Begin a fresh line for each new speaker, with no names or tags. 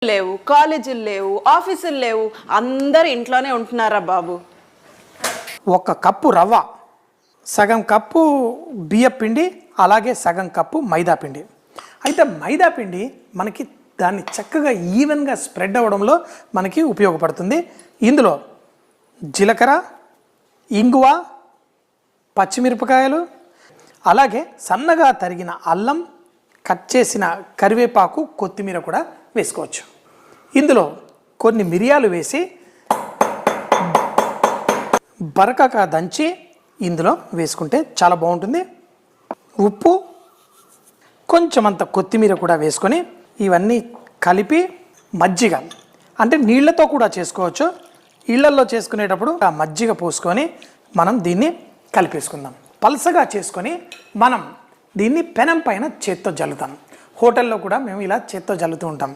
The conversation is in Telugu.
లేవు, కాలేజీలు లేవు, ఆఫీసులు లేవు, అందరు ఇంట్లోనే ఉంటున్నారా బాబు.
ఒక కప్పు రవ్వ, సగం కప్పు బియ్య పిండి, అలాగే సగం కప్పు మైదా పిండి. అయితే మైదా పిండి మనకి దాన్ని చక్కగా ఈవెన్గా స్ప్రెడ్ అవ్వడంలో మనకి ఉపయోగపడుతుంది. ఇందులో జీలకర్ర, ఇంగువ, పచ్చిమిరపకాయలు, అలాగే సన్నగా తరిగిన అల్లం, కట్ చేసిన కరివేపాకు, కొత్తిమీర కూడా వేసుకోవచ్చు. ఇందులో కొన్ని మిరియాలు వేసి బరకగా దంచి ఇందులో వేసుకుంటే చాలా బాగుంటుంది. ఉప్పు, కొంచెం అంత కొత్తిమీర కూడా వేసుకొని ఇవన్నీ కలిపి మజ్జిగ అంటే నీళ్లతో కూడా చేసుకోవచ్చు. ఇళ్లల్లో చేసుకునేటప్పుడు ఆ మజ్జిగ పోసుకొని మనం దీన్ని కలిపేసుకుందాం. పలసగా చేసుకొని మనం దీన్ని పెనం పైన చేత్తో జల్లుతాం. హోటల్లో కూడా మేము ఇలా చేత్తో జల్లుతూ ఉంటాం.